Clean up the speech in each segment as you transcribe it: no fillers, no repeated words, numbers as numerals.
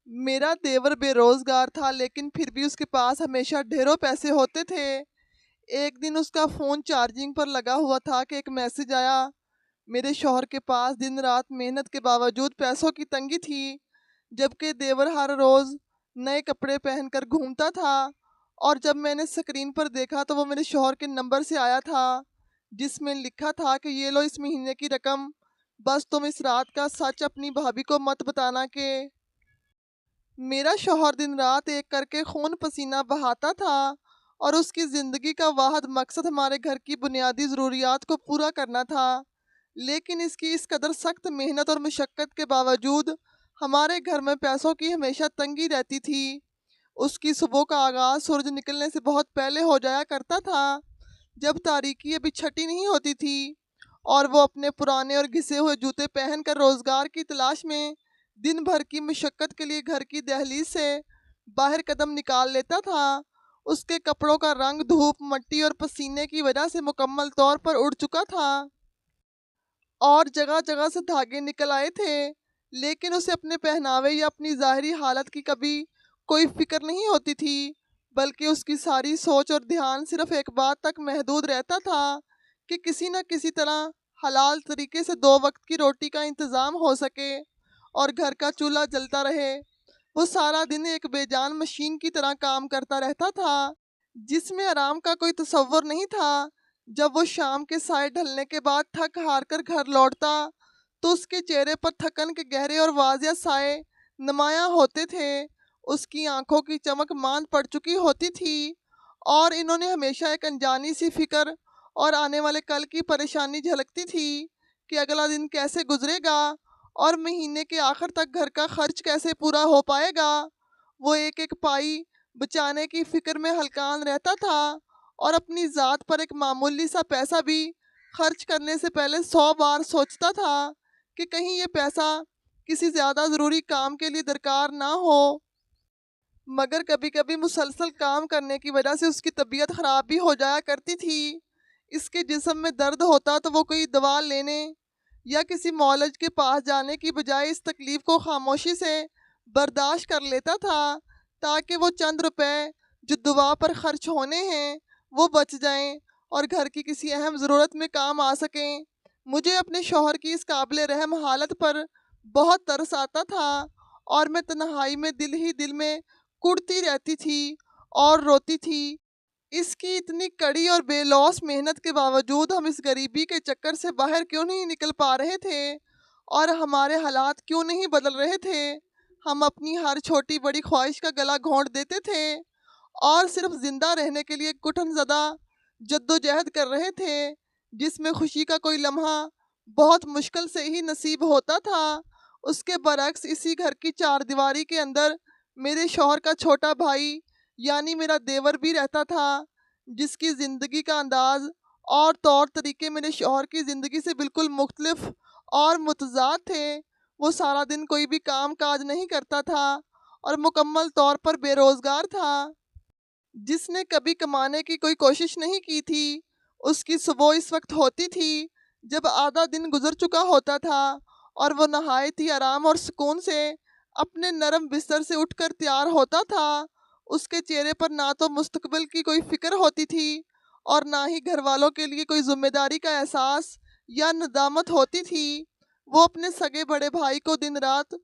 میرا دیور بے روزگار تھا لیکن پھر بھی اس کے پاس ہمیشہ ڈھیروں پیسے ہوتے تھے۔ ایک دن اس کا فون چارجنگ پر لگا ہوا تھا کہ ایک میسج آیا۔ میرے شوہر کے پاس دن رات محنت کے باوجود پیسوں کی تنگی تھی، جبکہ دیور ہر روز نئے کپڑے پہن کر گھومتا تھا۔ اور جب میں نے اسکرین پر دیکھا تو وہ میرے شوہر کے نمبر سے آیا تھا، جس میں لکھا تھا کہ یہ لو اس مہینے کی رقم، بس تم اس رات کا سچ اپنی بھابھی کو مت بتانا کہ میرا شوہر دن رات ایک کر کے خون پسینہ بہاتا تھا، اور اس کی زندگی کا واحد مقصد ہمارے گھر کی بنیادی ضروریات کو پورا کرنا تھا۔ لیکن اس کی اس قدر سخت محنت اور مشقت کے باوجود ہمارے گھر میں پیسوں کی ہمیشہ تنگی رہتی تھی۔ اس کی صبح کا آغاز سورج نکلنے سے بہت پہلے ہو جایا کرتا تھا، جب تاریکی ابھی چھٹی نہیں ہوتی تھی، اور وہ اپنے پرانے اور گھسے ہوئے جوتے پہن کر روزگار کی تلاش میں دن بھر کی مشقت کے لیے گھر کی دہلیز سے باہر قدم نکال لیتا تھا۔ اس کے کپڑوں کا رنگ دھوپ، مٹی اور پسینے کی وجہ سے مکمل طور پر اڑ چکا تھا، اور جگہ جگہ سے دھاگے نکل آئے تھے، لیکن اسے اپنے پہناوے یا اپنی ظاہری حالت کی کبھی کوئی فکر نہیں ہوتی تھی، بلکہ اس کی ساری سوچ اور دھیان صرف ایک بات تک محدود رہتا تھا کہ کسی نہ کسی طرح حلال طریقے سے 2 وقت کی روٹی کا انتظام ہو سکے اور گھر کا چولہا جلتا رہے۔ وہ سارا دن ایک بے جان مشین کی طرح کام کرتا رہتا تھا، جس میں آرام کا کوئی تصور نہیں تھا۔ جب وہ شام کے سائے ڈھلنے کے بعد تھک ہار کر گھر لوٹتا تو اس کے چہرے پر تھکن کے گہرے اور واضح سائے نمایاں ہوتے تھے۔ اس کی آنکھوں کی چمک ماند پڑ چکی ہوتی تھی، اور انہوں نے ہمیشہ ایک انجانی سی فکر اور آنے والے کل کی پریشانی جھلکتی تھی کہ اگلا دن کیسے گزرے گا اور مہینے کے آخر تک گھر کا خرچ کیسے پورا ہو پائے گا۔ وہ ایک ایک پائی بچانے کی فکر میں ہلکان رہتا تھا، اور اپنی ذات پر ایک معمولی سا پیسہ بھی خرچ کرنے سے پہلے 100 بار سوچتا تھا کہ کہیں یہ پیسہ کسی زیادہ ضروری کام کے لیے درکار نہ ہو۔ مگر کبھی کبھی مسلسل کام کرنے کی وجہ سے اس کی طبیعت خراب بھی ہو جایا کرتی تھی۔ اس کے جسم میں درد ہوتا تو وہ کوئی دوا لینے یا کسی معالج کے پاس جانے کی بجائے اس تکلیف کو خاموشی سے برداشت کر لیتا تھا، تاکہ وہ چند روپے جو دوا پر خرچ ہونے ہیں وہ بچ جائیں اور گھر کی کسی اہم ضرورت میں کام آ سکیں۔ مجھے اپنے شوہر کی اس قابل رحم حالت پر بہت ترس آتا تھا، اور میں تنہائی میں دل ہی دل میں کڑتی رہتی تھی اور روتی تھی۔ اس کی اتنی کڑی اور بے لوث محنت کے باوجود ہم اس غریبی کے چکر سے باہر کیوں نہیں نکل پا رہے تھے، اور ہمارے حالات کیوں نہیں بدل رہے تھے۔ ہم اپنی ہر چھوٹی بڑی خواہش کا گلا گھونٹ دیتے تھے اور صرف زندہ رہنے کے لیے گھٹن زدہ جدوجہد کر رہے تھے، جس میں خوشی کا کوئی لمحہ بہت مشکل سے ہی نصیب ہوتا تھا۔ اس کے برعکس اسی گھر کی چار دیواری کے اندر میرے شوہر کا چھوٹا بھائی یعنی میرا دیور بھی رہتا تھا، جس کی زندگی کا انداز اور طور طریقے میرے شوہر کی زندگی سے بالکل مختلف اور متضاد تھے۔ وہ سارا دن کوئی بھی کام کاج نہیں کرتا تھا اور مکمل طور پر بے روزگار تھا۔ جس نے کبھی کمانے کی کوئی کوشش نہیں کی تھی، اس کی صبح اس وقت ہوتی تھی جب آدھا دن گزر چکا ہوتا تھا، اور وہ نہایت ہی آرام اور سکون سے اپنے نرم بستر سے اٹھ کر تیار ہوتا تھا۔ اس کے چہرے پر نہ تو مستقبل کی کوئی فکر ہوتی تھی اور نہ ہی گھر والوں کے لیے کوئی ذمہ داری کا احساس یا ندامت ہوتی تھی۔ وہ اپنے سگے بڑے بھائی کو دن رات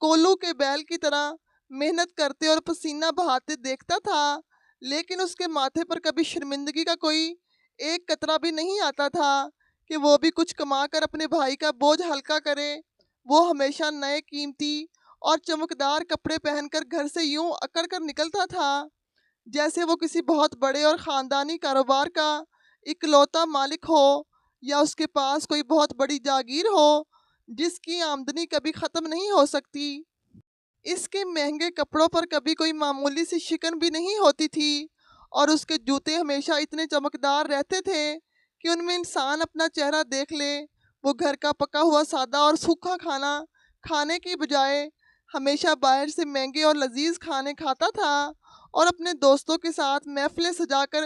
کولو کے بیل کی طرح محنت کرتے اور پسینہ بہاتے دیکھتا تھا، لیکن اس کے ماتھے پر کبھی شرمندگی کا کوئی ایک قطرہ بھی نہیں آتا تھا کہ وہ بھی کچھ کما کر اپنے بھائی کا بوجھ ہلکا کرے۔ وہ ہمیشہ نئے قیمتی اور چمکدار کپڑے پہن کر گھر سے یوں اکڑ کر نکلتا تھا جیسے وہ کسی بہت بڑے اور خاندانی کاروبار کا اکلوتا مالک ہو، یا اس کے پاس کوئی بہت بڑی جاگیر ہو جس کی آمدنی کبھی ختم نہیں ہو سکتی۔ اس کے مہنگے کپڑوں پر کبھی کوئی معمولی سی شکن بھی نہیں ہوتی تھی، اور اس کے جوتے ہمیشہ اتنے چمکدار رہتے تھے کہ ان میں انسان اپنا چہرہ دیکھ لے۔ وہ گھر کا پکا ہوا سادہ اور سوکھا کھانا کھانے کی بجائے ہمیشہ باہر سے مہنگے اور لذیذ کھانے کھاتا تھا، اور اپنے دوستوں کے ساتھ محفلیں سجا کر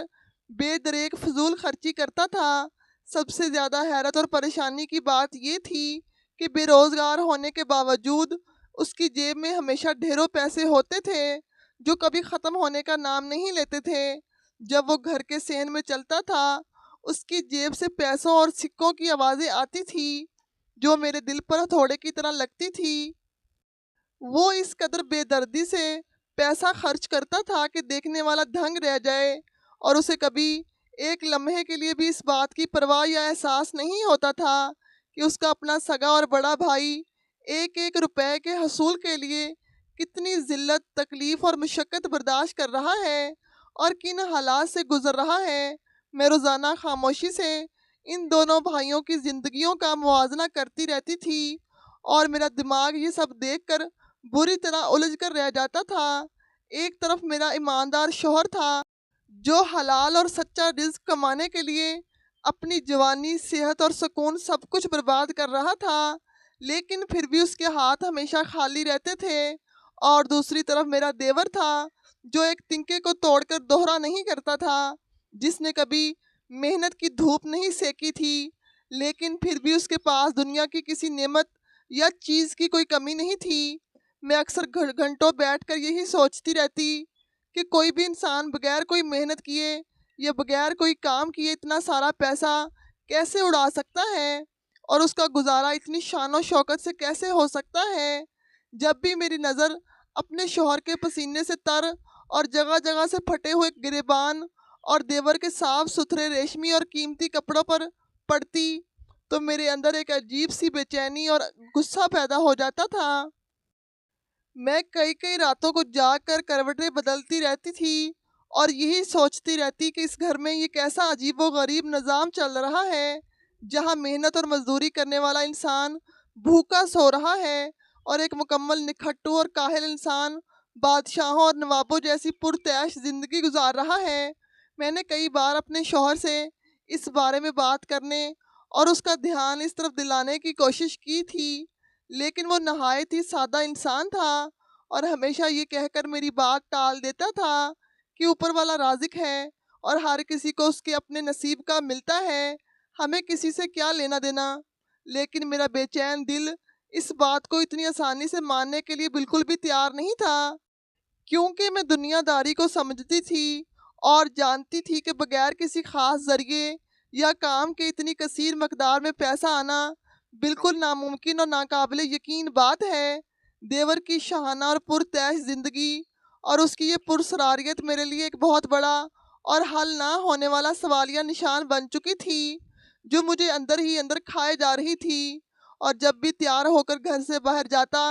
بے دریغ فضول خرچی کرتا تھا۔ سب سے زیادہ حیرت اور پریشانی کی بات یہ تھی کہ بے روزگار ہونے کے باوجود اس کی جیب میں ہمیشہ ڈھیروں پیسے ہوتے تھے جو کبھی ختم ہونے کا نام نہیں لیتے تھے۔ جب وہ گھر کے صحن میں چلتا تھا اس کی جیب سے پیسوں اور سکوں کی آوازیں آتی تھی جو میرے دل پر ہتھوڑے کی طرح لگتی تھی۔ وہ اس قدر بے دردی سے پیسہ خرچ کرتا تھا کہ دیکھنے والا دھنگ رہ جائے، اور اسے کبھی ایک لمحے کے لیے بھی اس بات کی پرواہ یا احساس نہیں ہوتا تھا کہ اس کا اپنا سگا اور بڑا بھائی ایک ایک روپے کے حصول کے لیے کتنی ذلت، تکلیف اور مشقت برداشت کر رہا ہے اور کن حالات سے گزر رہا ہے۔ میں روزانہ خاموشی سے ان دونوں بھائیوں کی زندگیوں کا موازنہ کرتی رہتی تھی اور میرا دماغ یہ سب دیکھ کر بری طرح الجھ کر رہ جاتا تھا۔ ایک طرف میرا ایماندار شوہر تھا جو حلال اور سچا رزق کمانے کے لیے اپنی جوانی، صحت اور سکون سب کچھ برباد کر رہا تھا، لیکن پھر بھی اس کے ہاتھ ہمیشہ خالی رہتے تھے، اور دوسری طرف میرا دیور تھا جو ایک تنکے کو توڑ کر دوہرا نہیں کرتا تھا، جس نے کبھی محنت کی دھوپ نہیں سیکی تھی، لیکن پھر بھی اس کے پاس دنیا کی کسی نعمت یا چیز کی کوئی کمی نہیں تھی۔ میں اکثر گھنٹوں بیٹھ کر یہی سوچتی رہتی کہ کوئی بھی انسان بغیر کوئی محنت کیے یا بغیر کوئی کام کیے اتنا سارا پیسہ کیسے اڑا سکتا ہے، اور اس کا گزارا اتنی شان و شوکت سے کیسے ہو سکتا ہے۔ جب بھی میری نظر اپنے شوہر کے پسینے سے تر اور جگہ جگہ سے پھٹے ہوئے گریبان اور دیور کے صاف ستھرے ریشمی اور قیمتی کپڑوں پر پڑتی تو میرے اندر ایک عجیب سی بے چینی اور غصہ پیدا ہو جاتا تھا۔ میں کئی راتوں کو جاگ کر کروٹیں بدلتی رہتی تھی اور یہی سوچتی رہتی کہ اس گھر میں یہ کیسا عجیب و غریب نظام چل رہا ہے جہاں محنت اور مزدوری کرنے والا انسان بھوکا سو رہا ہے اور ایک مکمل نکھٹو اور کاہل انسان بادشاہوں اور نوابوں جیسی پرتعیش زندگی گزار رہا ہے۔ میں نے کئی بار اپنے شوہر سے اس بارے میں بات کرنے اور اس کا دھیان اس طرف دلانے کی کوشش کی تھی، لیکن وہ نہایت ہی سادہ انسان تھا اور ہمیشہ یہ کہہ کر میری بات ٹال دیتا تھا کہ اوپر والا رازق ہے اور ہر کسی کو اس کے اپنے نصیب کا ملتا ہے، ہمیں کسی سے کیا لینا دینا۔ لیکن میرا بے چین دل اس بات کو اتنی آسانی سے ماننے کے لیے بالکل بھی تیار نہیں تھا، کیونکہ میں دنیا داری کو سمجھتی تھی اور جانتی تھی کہ بغیر کسی خاص ذریعے یا کام کے اتنی کثیر مقدار میں پیسہ آنا بالکل ناممکن اور ناقابل یقین بات ہے۔ دیور کی شاہانہ اور پرتعیش زندگی اور اس کی یہ پرسراریت میرے لیے ایک بہت بڑا اور حل نہ ہونے والا سوالیہ نشان بن چکی تھی جو مجھے اندر ہی اندر کھائے جا رہی تھی، اور جب بھی تیار ہو کر گھر سے باہر جاتا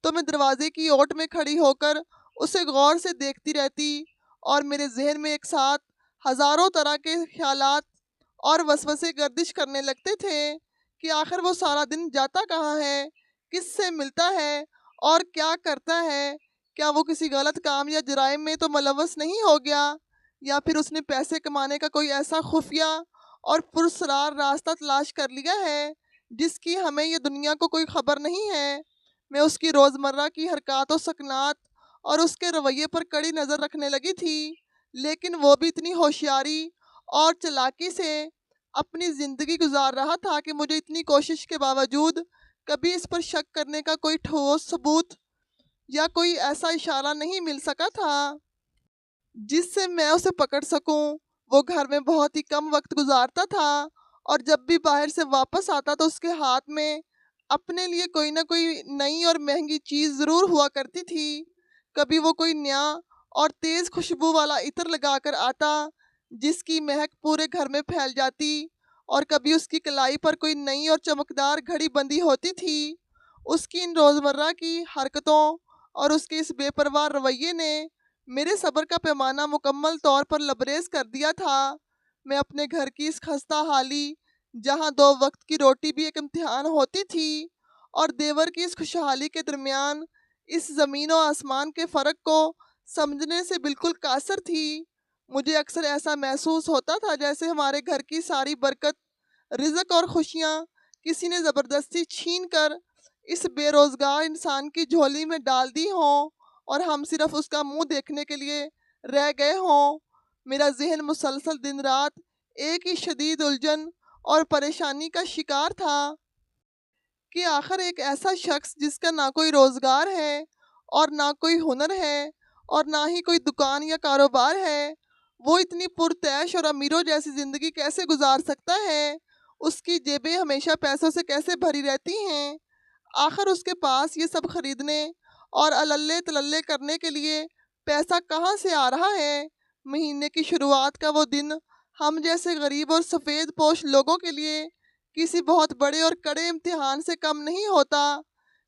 تو میں دروازے کی اوٹ میں کھڑی ہو کر اسے غور سے دیکھتی رہتی اور میرے ذہن میں ایک ساتھ ہزاروں طرح کے خیالات اور وسوسے گردش کرنے لگتے تھے کہ آخر وہ سارا دن جاتا کہاں ہے، کس سے ملتا ہے اور کیا کرتا ہے، کیا وہ کسی غلط کام یا جرائم میں تو ملوث نہیں ہو گیا، یا پھر اس نے پیسے کمانے کا کوئی ایسا خفیہ اور پرسرار راستہ تلاش کر لیا ہے جس کی ہمیں یہ دنیا کو کوئی خبر نہیں ہے۔ میں اس کی روزمرہ کی حرکات و سکنات اور اس کے رویے پر کڑی نظر رکھنے لگی تھی، لیکن وہ بھی اتنی ہوشیاری اور چلاکی سے اپنی زندگی گزار رہا تھا کہ مجھے اتنی کوشش کے باوجود کبھی اس پر شک کرنے کا کوئی ٹھوس ثبوت یا کوئی ایسا اشارہ نہیں مل سکا تھا جس سے میں اسے پکڑ سکوں۔ وہ گھر میں بہت ہی کم وقت گزارتا تھا اور جب بھی باہر سے واپس آتا تو اس کے ہاتھ میں اپنے لیے کوئی نہ کوئی نئی اور مہنگی چیز ضرور ہوا کرتی تھی۔ کبھی وہ کوئی نیا اور تیز خوشبو والا عطر لگا کر آتا جس کی مہک پورے گھر میں پھیل جاتی، اور کبھی اس کی کلائی پر کوئی نئی اور چمکدار گھڑی بندھی ہوتی تھی۔ اس کی ان روزمرہ کی حرکتوں اور اس کے اس بے پرواہ رویے نے میرے صبر کا پیمانہ مکمل طور پر لبریز کر دیا تھا۔ میں اپنے گھر کی اس خستہ حالی جہاں 2 وقت کی روٹی بھی ایک امتحان ہوتی تھی اور دیور کی اس خوشحالی کے درمیان اس زمین و آسمان کے فرق کو سمجھنے سے بالکل قاصر تھی۔ مجھے اکثر ایسا محسوس ہوتا تھا جیسے ہمارے گھر کی ساری برکت، رزق اور خوشیاں کسی نے زبردستی چھین کر اس بے روزگار انسان کی جھولی میں ڈال دی ہوں اور ہم صرف اس کا منہ دیکھنے کے لیے رہ گئے ہوں۔ میرا ذہن مسلسل دن رات ایک ہی شدید الجھن اور پریشانی کا شکار تھا۔ کہ آخر ایک ایسا شخص جس کا نہ کوئی روزگار ہے اور نہ کوئی ہنر ہے اور نہ ہی کوئی دکان یا کاروبار ہے، وہ اتنی پرتعیش اور امیروں جیسی زندگی کیسے گزار سکتا ہے؟ اس کی جیبیں ہمیشہ پیسوں سے کیسے بھری رہتی ہیں؟ آخر اس کے پاس یہ سب خریدنے اور اللے تللے کرنے کے لیے پیسہ کہاں سے آ رہا ہے؟ مہینے کی شروعات کا وہ دن ہم جیسے غریب اور سفید پوش لوگوں کے لیے کسی بہت بڑے اور کڑے امتحان سے کم نہیں ہوتا،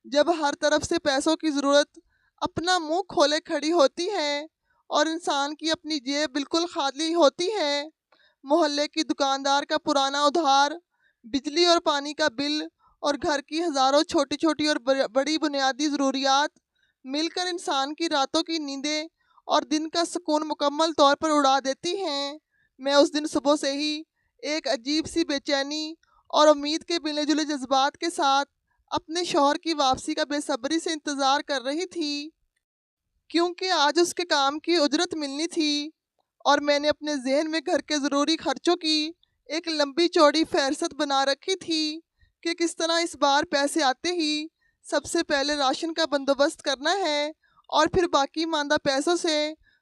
جب ہر طرف سے پیسوں کی ضرورت اپنا منہ کھولے کھڑی ہوتی ہے اور انسان کی اپنی جیب بالکل خالی ہوتی ہے۔ محلے کی دکاندار کا پرانا ادھار، بجلی اور پانی کا بل اور گھر کی ہزاروں چھوٹی چھوٹی اور بڑی بنیادی ضروریات مل کر انسان کی راتوں کی نیندیں اور دن کا سکون مکمل طور پر اڑا دیتی ہیں۔ میں اس دن صبح سے ہی ایک عجیب سی بے چینی اور امید کے ملے جلے جذبات کے ساتھ اپنے شوہر کی واپسی کا بے صبری سے انتظار کر رہی تھی، کیونکہ آج اس کے کام کی اجرت ملنی تھی اور میں نے اپنے ذہن میں گھر کے ضروری خرچوں کی ایک لمبی چوڑی فہرست بنا رکھی تھی کہ کس طرح اس بار پیسے آتے ہی سب سے پہلے راشن کا بندوبست کرنا ہے اور پھر باقی ماندہ پیسوں سے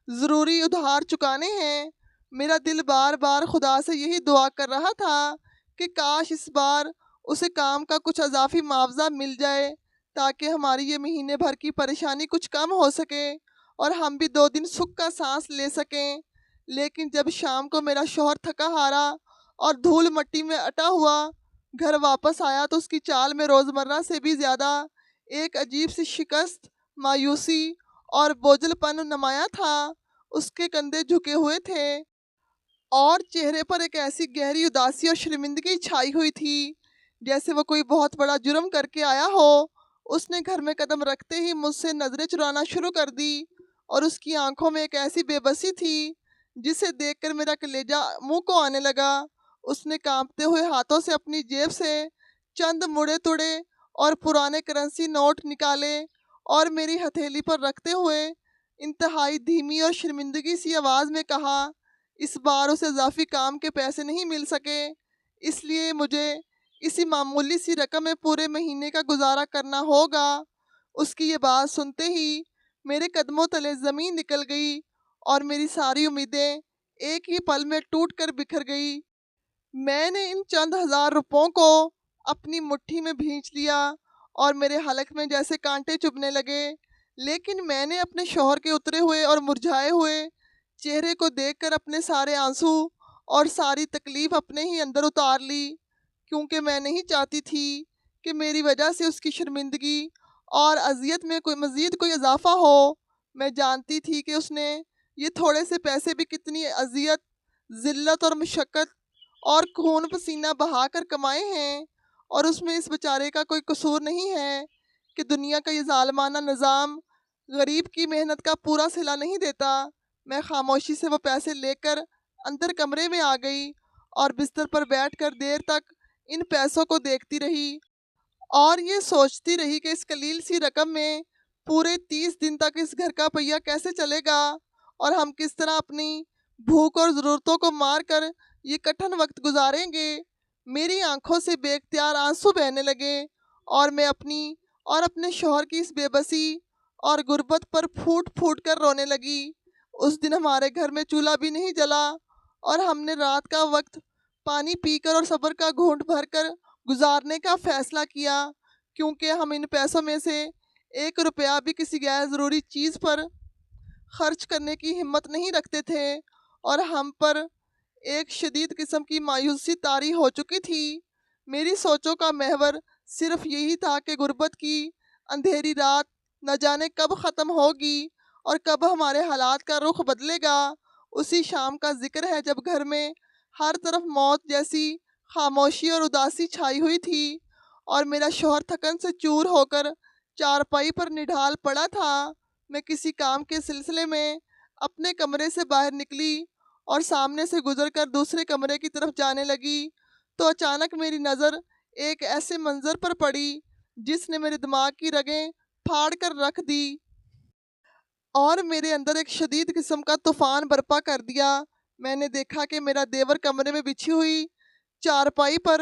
ضروری ادھار چکانے ہیں۔ میرا دل بار بار خدا سے یہی دعا کر رہا تھا کہ کاش اس بار اسے کام کا کچھ اضافی معاوضہ مل جائے تاکہ ہماری یہ مہینے بھر کی پریشانی کچھ کم ہو سکے اور ہم بھی 2 دن سکھ کا سانس لے سکیں۔ لیکن جب شام کو میرا شوہر تھکا ہارا اور دھول مٹی میں اٹا ہوا گھر واپس آیا تو اس کی چال میں روزمرہ سے بھی زیادہ ایک عجیب سی شکست، مایوسی اور بوجھل پن نمایاں تھا۔ اس کے کندھے جھکے ہوئے تھے اور چہرے پر ایک ایسی گہری اداسی اور شرمندگی چھائی ہوئی تھی جیسے وہ کوئی بہت بڑا جرم کر کے آیا ہو۔ اس نے گھر میں قدم رکھتے ہی مجھ سے نظریں چرانا شروع کر دی اور اس کی آنکھوں میں ایک ایسی بے بسی تھی جسے دیکھ کر میرا کلیجہ منہ کو آنے لگا۔ اس نے کانپتے ہوئے ہاتھوں سے اپنی جیب سے چند مڑے توڑے اور پرانے کرنسی نوٹ نکالے اور میری ہتھیلی پر رکھتے ہوئے انتہائی دھیمی اور شرمندگی سی آواز میں کہا، اس بار اسے اضافی کام کے پیسے نہیں مل سکے، اس لیے مجھے اسی معمولی سی رقم میں پورے مہینے کا گزارا کرنا ہوگا۔ اس کی یہ بات سنتے ہی میرے قدموں تلے زمین نکل گئی اور میری ساری امیدیں ایک ہی پل میں ٹوٹ کر بکھر گئی۔ میں نے ان چند ہزار روپوں کو اپنی مٹھی میں بھینچ لیا اور میرے حلق میں جیسے کانٹے چبھنے لگے، لیکن میں نے اپنے شوہر کے اترے ہوئے اور مرجھائے ہوئے چہرے کو دیکھ کر اپنے سارے آنسو اور ساری تکلیف اپنے ہی اندر اتار لی، کیونکہ میں نہیں چاہتی تھی کہ میری وجہ سے اس کی شرمندگی اور اذیت میں مزید کوئی اضافہ ہو۔ میں جانتی تھی کہ اس نے یہ تھوڑے سے پیسے بھی کتنی اذیت، ذلت اور مشقت اور خون پسینہ بہا کر کمائے ہیں، اور اس میں اس بیچارے کا کوئی قصور نہیں ہے کہ دنیا کا یہ ظالمانہ نظام غریب کی محنت کا پورا صلہ نہیں دیتا۔ میں خاموشی سے وہ پیسے لے کر اندر کمرے میں آ گئی اور بستر پر بیٹھ کر دیر تک ان پیسوں کو دیکھتی رہی اور یہ سوچتی رہی کہ اس قلیل سی رقم میں پورے 30 دن تک اس گھر کا پہیہ کیسے چلے گا اور ہم کس طرح اپنی بھوک اور ضرورتوں کو مار کر یہ کٹھن وقت گزاریں گے۔ میری آنکھوں سے بے اختیار آنسو بہنے لگے اور میں اپنی اور اپنے شوہر کی اس بے بسی اور غربت پر پھوٹ پھوٹ کر رونے لگی۔ اس دن ہمارے گھر میں چولہا بھی نہیں جلا اور ہم نے رات کا وقت پانی پی کر اور صبر کا گھونٹ بھر کر گزارنے کا فیصلہ کیا، کیونکہ ہم ان پیسوں میں سے 1 روپیہ بھی کسی غیر ضروری چیز پر خرچ کرنے کی ہمت نہیں رکھتے تھے اور ہم پر ایک شدید قسم کی مایوسی طاری ہو چکی تھی۔ میری سوچوں کا محور صرف یہی تھا کہ غربت کی اندھیری رات نہ جانے کب ختم ہوگی اور کب ہمارے حالات کا رخ بدلے گا۔ اسی شام کا ذکر ہے جب گھر میں ہر طرف موت جیسی خاموشی اور اداسی چھائی ہوئی تھی اور میرا شوہر تھکن سے چور ہو کر چارپائی پر نڈھال پڑا تھا۔ میں کسی کام کے سلسلے میں اپنے کمرے سے باہر نکلی اور سامنے سے گزر کر دوسرے کمرے کی طرف جانے لگی تو اچانک میری نظر ایک ایسے منظر پر پڑی جس نے میرے دماغ کی رگیں پھاڑ کر رکھ دی اور میرے اندر ایک شدید قسم کا طوفان برپا کر دیا۔ میں نے دیکھا کہ میرا دیور کمرے میں بچھی ہوئی چارپائی پر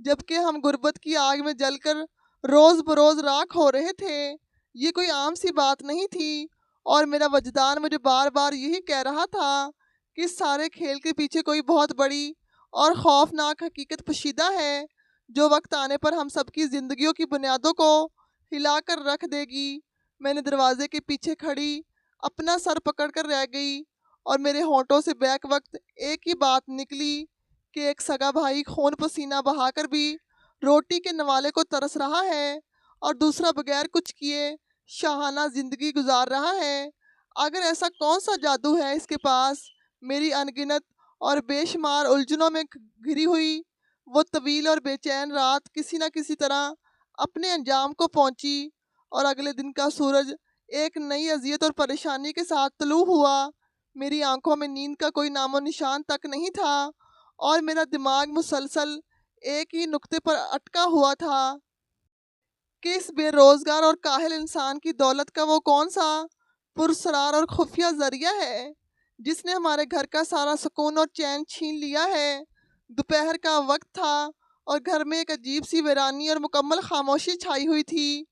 جبکہ ہم غربت کی آگ میں جل کر روز بروز راکھ ہو رہے تھے۔ یہ کوئی عام سی بات نہیں تھی، اور میرا وجدان مجھے بار بار یہی کہہ رہا تھا کہ اس سارے کھیل کے پیچھے کوئی بہت بڑی اور خوفناک حقیقت پوشیدہ ہے، جو وقت آنے پر ہم سب کی زندگیوں کی بنیادوں کو ہلا کر رکھ دے گی۔ میں نے دروازے کے پیچھے کھڑی اپنا سر پکڑ کر رہ گئی، اور میرے ہونٹوں سے بیک وقت ایک ہی بات نکلی کہ ایک سگا بھائی خون پسینہ بہا کر بھی روٹی کے نوالے کو ترس رہا ہے، اور دوسرا بغیر کچھ کیے شاہانہ زندگی گزار رہا ہے۔ اگر ایسا کون سا جادو ہے اس کے پاس؟ میری انگنت اور بے شمار الجھنوں میں گھری ہوئی وہ طویل اور بے چین رات کسی نہ کسی طرح اپنے انجام کو پہنچی، اور اگلے دن کا سورج ایک نئی اذیت اور پریشانی کے ساتھ طلوع ہوا۔ میری آنکھوں میں نیند کا کوئی نام و نشان تک نہیں تھا، اور میرا دماغ مسلسل ایک ہی نقطے پر اٹکا ہوا تھا کہ اس بے روزگار اور کاہل انسان کی دولت کا وہ کون سا پراسرار اور خفیہ ذریعہ ہے جس نے ہمارے گھر کا سارا سکون اور چین چھین لیا ہے۔ دوپہر کا وقت تھا، اور گھر میں ایک عجیب سی ویرانی اور مکمل خاموشی چھائی ہوئی تھی۔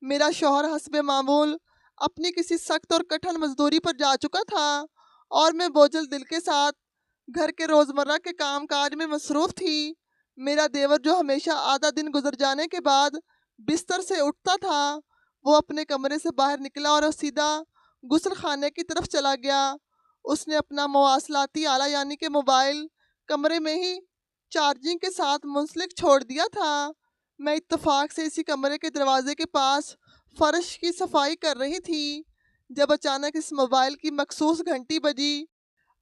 میرا شوہر حسب معمول اپنی کسی سخت اور کٹھن مزدوری پر جا چکا تھا، اور میں بوجھل دل کے ساتھ گھر کے روزمرہ کے کام کاج میں مصروف تھی۔ میرا دیور، جو ہمیشہ آدھا دن گزر جانے کے بعد بستر سے اٹھتا تھا، وہ اپنے کمرے سے باہر نکلا اور سیدھا غسل خانے کی طرف چلا گیا۔ اس نے اپنا مواصلاتی آلہ یعنی کہ موبائل کمرے میں ہی چارجنگ کے ساتھ منسلک چھوڑ دیا تھا۔ میں اتفاق سے اسی کمرے کے دروازے کے پاس فرش کی صفائی کر رہی تھی، جب اچانک اس موبائل کی مخصوص گھنٹی بجی،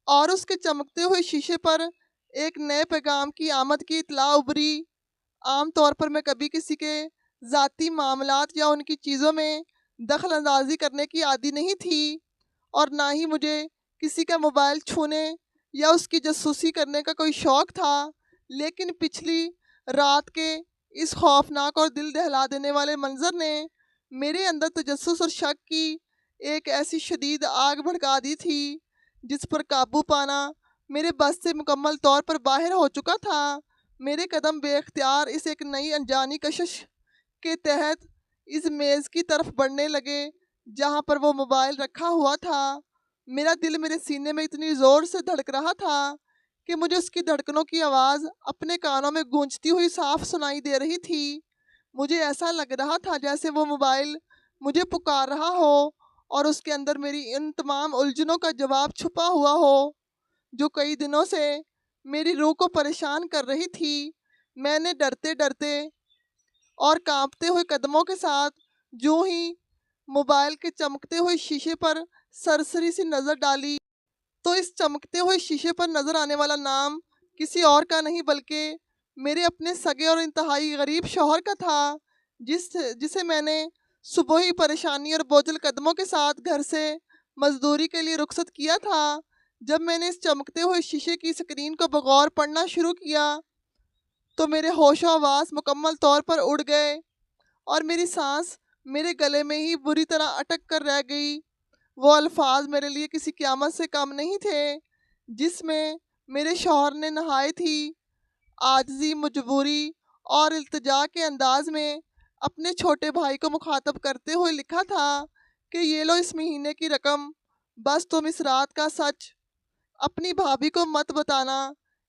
اور اس کے چمکتے ہوئے شیشے پر ایک نئے پیغام کی آمد کی اطلاع ابھری۔ عام طور پر میں کبھی کسی کے ذاتی معاملات یا ان کی چیزوں میں دخل اندازی کرنے کی عادی نہیں تھی، اور نہ ہی مجھے کسی کا موبائل چھونے یا اس کی جاسوسی کرنے کا کوئی شوق تھا، لیکن پچھلی رات کے اس خوفناک اور دل دہلا دینے والے منظر نے میرے اندر تجسس اور شک کی ایک ایسی شدید آگ بھڑکا دی تھی جس پر قابو پانا میرے بس سے مکمل طور پر باہر ہو چکا تھا۔ میرے قدم بے اختیار اس ایک نئی انجانی کشش کے تحت اس میز کی طرف بڑھنے لگے جہاں پر وہ موبائل رکھا ہوا تھا۔ میرا دل میرے سینے میں اتنی زور سے دھڑک رہا تھا کہ مجھے اس کی دھڑکنوں کی آواز اپنے کانوں میں گونجتی ہوئی صاف سنائی دے رہی تھی۔ مجھے ایسا لگ رہا تھا جیسے وہ موبائل مجھے پکار رہا ہو، اور اس کے اندر میری ان تمام الجھنوں کا جواب چھپا ہوا ہو جو کئی دنوں سے میری روح کو پریشان کر رہی تھی۔ میں نے ڈرتے ڈرتے اور کانپتے ہوئے قدموں کے ساتھ جو ہی موبائل کے چمکتے ہوئے شیشے پر سرسری سی نظر ڈالی، تو اس چمکتے ہوئے شیشے پر نظر آنے والا نام کسی اور کا نہیں بلکہ میرے اپنے سگے اور انتہائی غریب شوہر کا تھا، جسے میں نے صبح ہی پریشانی اور بوجھل قدموں کے ساتھ گھر سے مزدوری کے لیے رخصت کیا تھا۔ جب میں نے اس چمکتے ہوئے شیشے کی اسکرین کو بغور پڑھنا شروع کیا تو میرے ہوش و حواس مکمل طور پر اڑ گئے، اور میری سانس میرے گلے میں ہی بری طرح اٹک کر رہ گئی۔ وہ الفاظ میرے لیے کسی قیامت سے کم نہیں تھے جس میں میرے شوہر نے نہایت ہی عاجزی، مجبوری اور التجا کے انداز میں اپنے چھوٹے بھائی کو مخاطب کرتے ہوئے لکھا تھا کہ یہ لو اس مہینے کی رقم، بس تم اس رات کا سچ اپنی بھابھی کو مت بتانا۔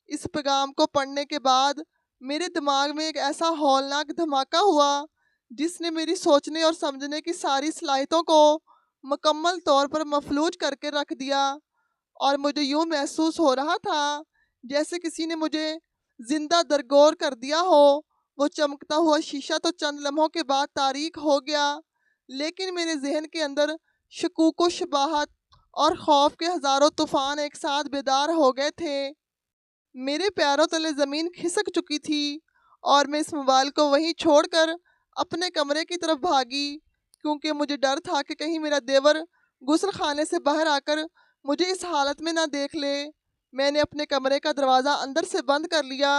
اس پیغام کو پڑھنے کے بعد میرے دماغ میں ایک ایسا ہولناک دھماکہ ہوا جس نے میری سوچنے اور سمجھنے کی ساری صلاحیتوں کو مکمل طور پر مفلوج کر کے رکھ دیا، اور مجھے یوں محسوس ہو رہا تھا جیسے کسی نے مجھے زندہ درگور کر دیا ہو۔ وہ چمکتا ہوا شیشہ تو چند لمحوں کے بعد تاریک ہو گیا، لیکن میرے ذہن کے اندر شکوک و شبہات اور خوف کے ہزاروں طوفان ایک ساتھ بیدار ہو گئے تھے۔ میرے پیروں تلے زمین کھسک چکی تھی، اور میں اس موبائل کو وہیں چھوڑ کر اپنے کمرے کی طرف بھاگی، کیونکہ مجھے ڈر تھا کہ کہیں میرا دیور غسل خانے سے باہر آ کر مجھے اس حالت میں نہ دیکھ لے۔ میں نے اپنے کمرے کا دروازہ اندر سے بند کر لیا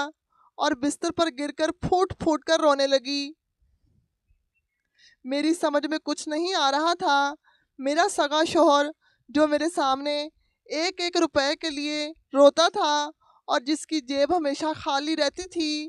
اور بستر پر گر کر پھوٹ پھوٹ کر رونے لگی۔ میری سمجھ میں کچھ نہیں آ رہا تھا۔ میرا سگا شوہر، جو میرے سامنے ایک ایک روپے کے لیے روتا تھا اور جس کی جیب ہمیشہ خالی رہتی تھی،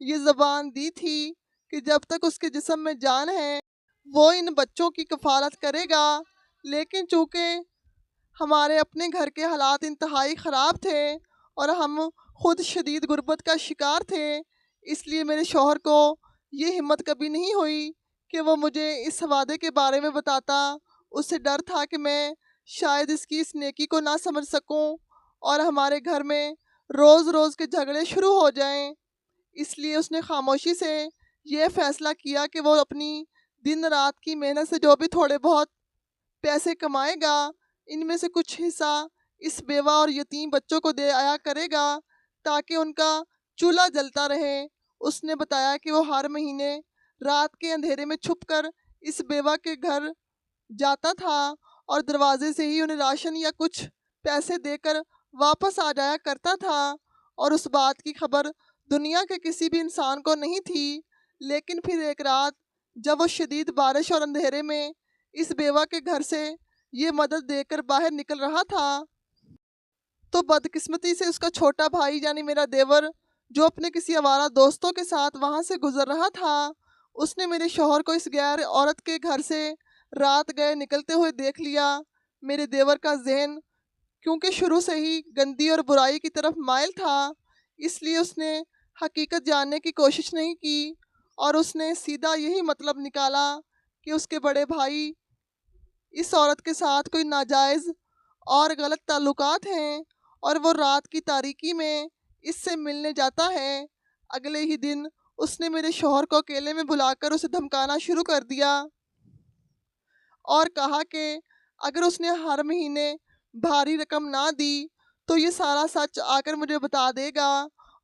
یہ زبان دی تھی کہ جب تک اس کے جسم میں جان ہے وہ ان بچوں کی کفالت کرے گا، لیکن چونکہ ہمارے اپنے گھر کے حالات انتہائی خراب تھے اور ہم خود شدید غربت کا شکار تھے، اس لیے میرے شوہر کو یہ ہمت کبھی نہیں ہوئی کہ وہ مجھے اس وعدے کے بارے میں بتاتا۔ اسے ڈر تھا کہ میں شاید اس نیکی کو نہ سمجھ سکوں اور ہمارے گھر میں روز روز کے جھگڑے شروع ہو جائیں۔ اس لیے اس نے خاموشی سے یہ فیصلہ کیا کہ وہ اپنی دن رات کی محنت سے جو بھی تھوڑے بہت پیسے کمائے گا، ان میں سے کچھ حصہ اس بیوہ اور یتیم بچوں کو دے آیا کرے گا تاکہ ان کا چولہا جلتا رہے۔ اس نے بتایا کہ وہ ہر مہینے رات کے اندھیرے میں چھپ کر اس بیوہ کے گھر جاتا تھا اور دروازے سے ہی انہیں راشن یا کچھ پیسے دے کر واپس آ جایا کرتا تھا، اور اس بات کی خبر دنیا کے کسی بھی انسان کو نہیں تھی۔ لیکن پھر ایک رات جب وہ شدید بارش اور اندھیرے میں اس بیوہ کے گھر سے یہ مدد دے کر باہر نکل رہا تھا تو بدقسمتی سے اس کا چھوٹا بھائی یعنی میرا دیور، جو اپنے کسی آوارہ دوستوں کے ساتھ وہاں سے گزر رہا تھا، اس نے میرے شوہر کو اس غیر عورت کے گھر سے رات گئے نکلتے ہوئے دیکھ لیا۔ میرے دیور کا ذہن کیونکہ شروع سے ہی گندی اور برائی کی طرف مائل تھا، اس لیے اس نے حقیقت جاننے کی کوشش نہیں کی، اور اس نے سیدھا یہی مطلب نکالا کہ اس کے بڑے بھائی اس عورت کے ساتھ کوئی ناجائز اور غلط تعلقات ہیں اور وہ رات کی تاریکی میں اس سے ملنے جاتا ہے۔ اگلے ہی دن اس نے میرے شوہر کو اکیلے میں بلا کر اسے دھمکانا شروع کر دیا اور کہا کہ اگر اس نے ہر مہینے بھاری رقم نہ دی تو یہ سارا سچ آ کر مجھے بتا دے گا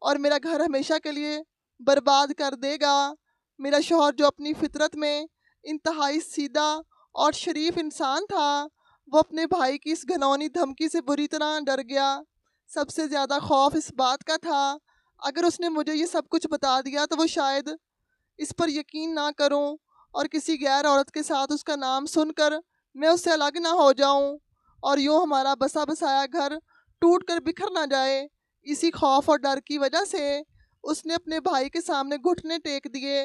اور میرا گھر ہمیشہ کے لیے برباد کر دے گا۔ میرا شوہر جو اپنی فطرت میں انتہائی سیدھا اور شریف انسان تھا، وہ اپنے بھائی کی اس گھناؤنی دھمکی سے بری طرح ڈر گیا۔ سب سے زیادہ خوف اس بات کا تھا اگر اس نے مجھے یہ سب کچھ بتا دیا تو وہ شاید اس پر یقین نہ کروں اور کسی غیر عورت کے ساتھ اس کا نام سن کر میں اس سے الگ نہ ہو جاؤں اور یوں ہمارا بسا بسایا گھر ٹوٹ کر بکھر نہ جائے۔ اسی خوف اور ڈر کی وجہ سے اس نے اپنے بھائی کے سامنے گھٹنے ٹیک دیے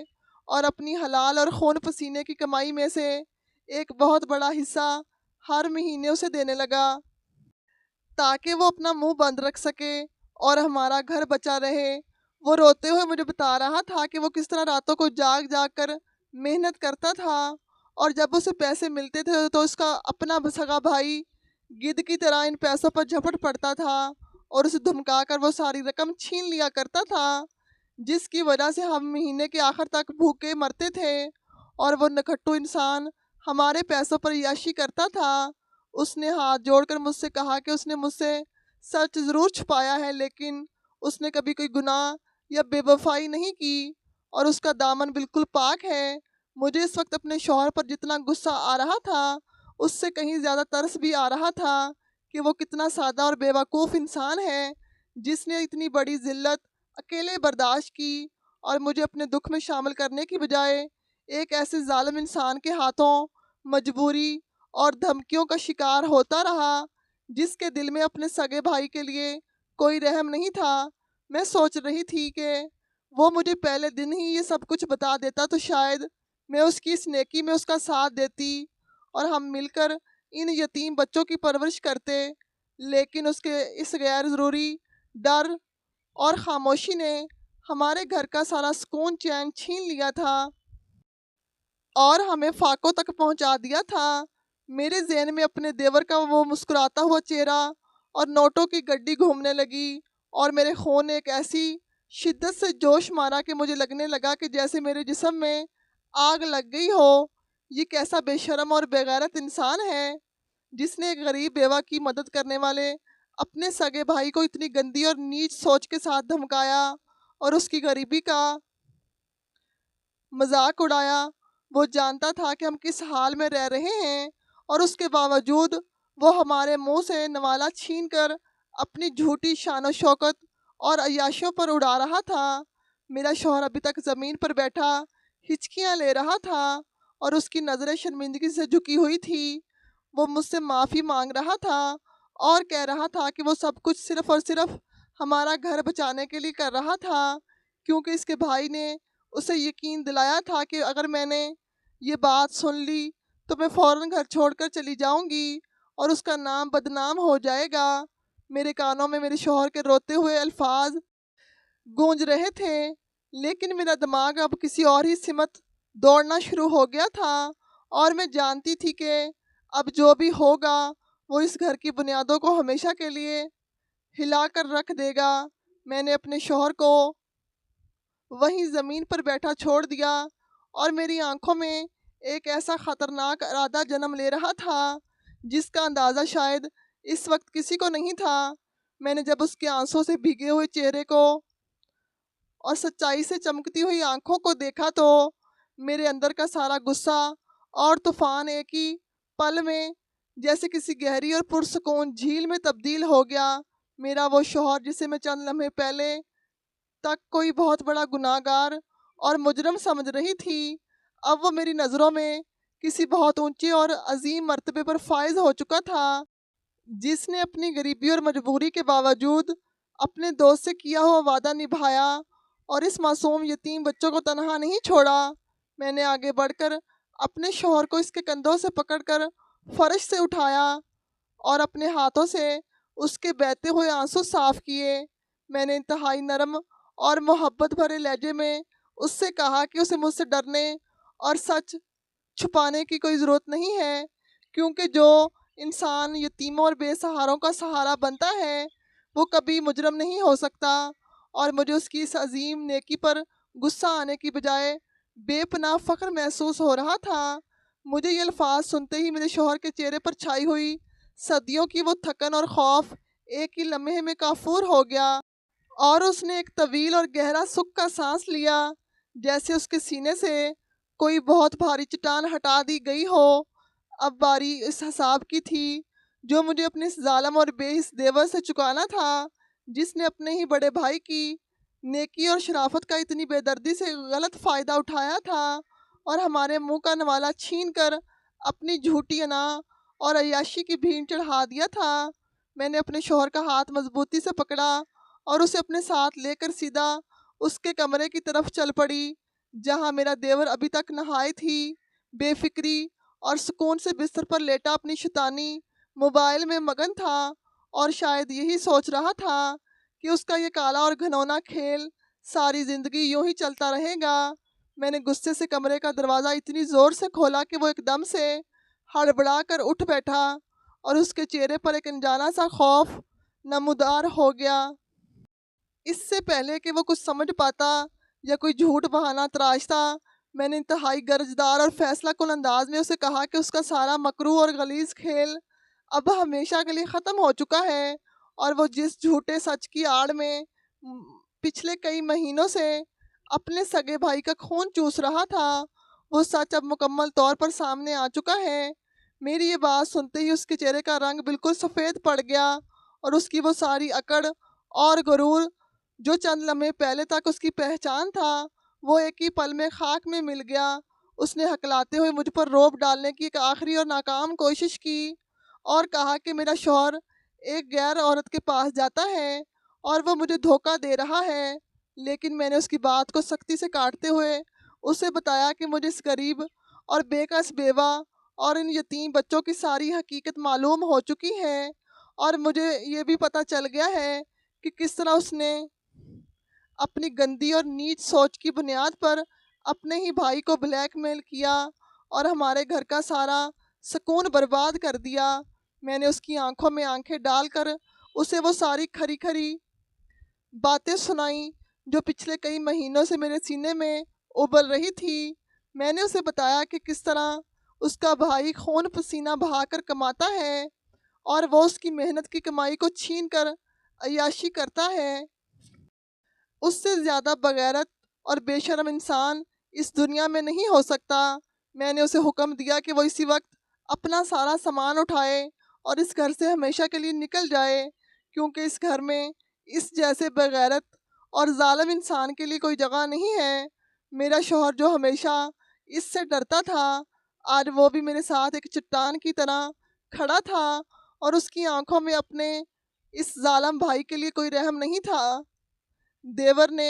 اور اپنی حلال اور خون پسینے کی کمائی میں سے ایک بہت بڑا حصہ ہر مہینے اسے دینے لگا تاکہ وہ اپنا منہ بند رکھ سکے اور ہمارا گھر بچا رہے۔ وہ روتے ہوئے مجھے بتا رہا تھا کہ وہ کس طرح راتوں کو جاگ جاگ کر محنت کرتا تھا اور جب اسے پیسے ملتے تھے تو اس کا اپنا سگا بھائی گدھ کی طرح ان پیسوں پر جھپٹ پڑتا تھا اور اسے دھمکا کر وہ ساری رقم چھین لیا کرتا تھا، جس کی وجہ سے ہم مہینے کے آخر تک بھوکے مرتے تھے اور وہ نکھٹو انسان ہمارے پیسوں پر عیاشی کرتا تھا۔ اس نے ہاتھ جوڑ کر مجھ سے کہا کہ اس نے مجھ سے سچ ضرور چھپایا ہے لیکن اس نے کبھی کوئی گناہ یا بے وفائی نہیں کی اور اس کا دامن بالکل پاک ہے۔ مجھے اس وقت اپنے شوہر پر جتنا غصہ آ رہا تھا اس سے کہیں زیادہ ترس بھی آ رہا تھا کہ وہ کتنا سادہ اور بے وقوف انسان ہے جس نے اتنی بڑی ذلت اکیلے برداشت کی اور مجھے اپنے دکھ میں شامل کرنے کی بجائے ایک ایسے ظالم انسان کے ہاتھوں مجبوری اور دھمکیوں کا شکار ہوتا رہا جس کے دل میں اپنے سگے بھائی کے لیے کوئی رحم نہیں تھا۔ میں سوچ رہی تھی کہ وہ مجھے پہلے دن ہی یہ سب کچھ بتا دیتا تو شاید میں اس کی اس نیکی میں اس کا ساتھ دیتی اور ہم مل کر ان یتیم بچوں کی پرورش کرتے، لیکن اس کے اس غیر ضروری ڈر اور خاموشی نے ہمارے گھر کا سارا سکون چین چھین لیا تھا اور ہمیں فاقوں تک پہنچا دیا تھا۔ میرے ذہن میں اپنے دیور کا وہ مسکراتا ہوا چہرہ اور نوٹوں کی گڈی گھومنے لگی اور میرے خون نے ایک ایسی شدت سے جوش مارا کہ مجھے لگنے لگا کہ جیسے میرے جسم میں آگ لگ گئی ہو۔ یہ کیسا بے شرم اور بے غیرت انسان ہے جس نے ایک غریب بیوہ کی مدد کرنے والے اپنے سگے بھائی کو اتنی گندی اور نیچ سوچ کے ساتھ دھمکایا اور اس کی غریبی کا مذاق اڑایا۔ وہ جانتا تھا کہ ہم کس حال میں رہ رہے ہیں اور اس کے باوجود وہ ہمارے منہ سے نوالا چھین کر اپنی جھوٹی شان و شوکت اور عیاشیوں پر اڑا رہا تھا۔ میرا شوہر ابھی تک زمین پر بیٹھا ہچکیاں لے رہا تھا اور اس کی نظریں شرمندگی سے جھکی ہوئی تھی۔ وہ مجھ سے معافی مانگ رہا تھا اور کہہ رہا تھا کہ وہ سب کچھ صرف اور صرف ہمارا گھر بچانے کے لیے کر رہا تھا، کیونکہ اس کے بھائی نے اسے یقین دلایا تھا کہ اگر میں نے یہ بات سن لی تو میں فوراً گھر چھوڑ کر چلی جاؤں گی اور اس کا نام بدنام ہو جائے گا۔ میرے کانوں میں میرے شوہر کے روتے ہوئے الفاظ گونج رہے تھے، لیکن میرا دماغ اب کسی اور ہی سمت دوڑنا شروع ہو گیا تھا، اور میں جانتی تھی کہ اب جو بھی ہوگا وہ اس گھر کی بنیادوں کو ہمیشہ کے لیے ہلا کر رکھ دے گا۔ میں نے اپنے شوہر کو وہیں زمین پر بیٹھا چھوڑ دیا، اور میری آنکھوں میں ایک ایسا خطرناک ارادہ جنم لے رہا تھا جس کا اندازہ شاید اس وقت کسی کو نہیں تھا۔ میں نے جب اس کے آنسوں سے بھیگے ہوئے چہرے کو اور سچائی سے چمکتی ہوئی آنکھوں کو دیکھا تو میرے اندر کا سارا غصہ اور طوفان ایک ہی پل میں جیسے کسی گہری اور پرسکون جھیل میں تبدیل ہو گیا۔ میرا وہ شوہر جسے میں چند لمحے پہلے تک کوئی بہت بڑا گناہ گار اور مجرم سمجھ رہی تھی، اب وہ میری نظروں میں کسی بہت اونچے اور عظیم مرتبے پر فائز ہو چکا تھا، جس نے اپنی غریبی اور مجبوری کے باوجود اپنے دوست سے کیا ہوا وعدہ نبھایا اور اس معصوم یتیم بچوں کو تنہا نہیں چھوڑا۔ میں نے آگے بڑھ کر اپنے شوہر کو اس کے کندھوں سے پکڑ کر فرش سے اٹھایا اور اپنے ہاتھوں سے اس کے بہتے ہوئے آنسو صاف کیے۔ میں نے انتہائی نرم اور محبت بھرے لہجے میں اس سے کہا کہ اسے مجھ سے ڈرنے اور سچ چھپانے کی کوئی ضرورت نہیں ہے، کیونکہ جو انسان یتیموں اور بے سہاروں کا سہارا بنتا ہے وہ کبھی مجرم نہیں ہو سکتا۔ اور مجھے اس کی اس عظیم نیکی پر غصہ آنے کی بجائے بے پناہ فخر محسوس ہو رہا تھا۔ مجھے یہ الفاظ سنتے ہی میرے شوہر کے چہرے پر چھائی ہوئی صدیوں کی وہ تھکن اور خوف ایک ہی لمحے میں کافور ہو گیا، اور اس نے ایک طویل اور گہرا سکھ کا سانس لیا، جیسے اس کے سینے سے کوئی بہت بھاری چٹان ہٹا دی گئی ہو۔ اب باری اس حساب کی تھی جو مجھے اپنے اس ظالم اور بے حس دیور سے چکانا تھا، جس نے اپنے ہی بڑے بھائی کی نیکی اور شرافت کا اتنی بے دردی سے غلط فائدہ اٹھایا تھا اور ہمارے منہ کا نوالا چھین کر اپنی جھوٹی انا اور عیاشی کی بھین چڑھا دیا تھا۔ میں نے اپنے شوہر کا ہاتھ مضبوطی سے پکڑا اور اسے اپنے ساتھ لے کر سیدھا اس کے کمرے کی طرف چل پڑی، جہاں میرا دیور ابھی تک نہایت ہی بے فکری اور سکون سے بستر پر لیٹا اپنی شیطانی موبائل میں مگن تھا، اور شاید یہی سوچ رہا تھا کہ اس کا یہ کالا اور گھنونا کھیل ساری زندگی یوں ہی چلتا رہے گا۔ میں نے غصے سے کمرے کا دروازہ اتنی زور سے کھولا کہ وہ ایک دم سے ہڑبڑا کر اٹھ بیٹھا، اور اس کے چہرے پر ایک انجانا سا خوف نمودار ہو گیا۔ اس سے پہلے کہ وہ کچھ سمجھ پاتا یا کوئی جھوٹ بہانہ تراشتا، میں نے انتہائی گرجدار اور فیصلہ کن انداز میں اسے کہا کہ اس کا سارا مکروہ اور غلیظ کھیل اب ہمیشہ کے لیے ختم ہو چکا ہے، اور وہ جس جھوٹے سچ کی آڑ میں پچھلے کئی مہینوں سے اپنے سگے بھائی کا خون چوس رہا تھا، وہ سچ اب مکمل طور پر سامنے آ چکا ہے۔ میری یہ بات سنتے ہی اس کے چہرے کا رنگ بالکل سفید پڑ گیا، اور اس کی وہ ساری اکڑ اور غرور جو چند لمحے پہلے تک اس کی پہچان تھا وہ ایک ہی پل میں خاک میں مل گیا۔ اس نے ہکلاتے ہوئے مجھ پر رعب ڈالنے کی ایک آخری اور ناکام کوشش کی اور کہا کہ میرا شوہر ایک غیر عورت کے پاس جاتا ہے اور وہ مجھے دھوکہ دے رہا ہے، لیکن میں نے اس کی بات کو سختی سے کاٹتے ہوئے اسے بتایا کہ مجھے اس غریب اور بے کس بیوہ اور ان یتیم بچوں کی ساری حقیقت معلوم ہو چکی ہے، اور مجھے یہ بھی پتہ چل گیا ہے کہ کس طرح اس نے اپنی گندی اور نیچ سوچ کی بنیاد پر اپنے ہی بھائی کو بلیک میل کیا اور ہمارے گھر کا سارا سکون برباد کر دیا۔ میں نے اس کی آنکھوں میں آنکھیں ڈال کر اسے وہ ساری کھری کھری باتیں سنائیں جو پچھلے کئی مہینوں سے میرے سینے میں ابل رہی تھی۔ میں نے اسے بتایا کہ کس طرح اس کا بھائی خون پسینہ بہا کر کماتا ہے اور وہ اس کی محنت کی کمائی کو چھین کر عیاشی کرتا ہے۔ اس سے زیادہ بغیرت اور بے شرم انسان اس دنیا میں نہیں ہو سکتا۔ میں نے اسے حکم دیا کہ وہ اسی وقت اپنا سارا سامان اٹھائے اور اس گھر سے ہمیشہ کے لیے نکل جائے، کیونکہ اس گھر میں اس جیسے بغیرت اور ظالم انسان کے لیے کوئی جگہ نہیں ہے۔ میرا شوہر جو ہمیشہ اس سے ڈرتا تھا، آج وہ بھی میرے ساتھ ایک چٹان کی طرح کھڑا تھا، اور اس کی آنکھوں میں اپنے اس ظالم بھائی کے لیے کوئی رحم نہیں تھا۔ دیور نے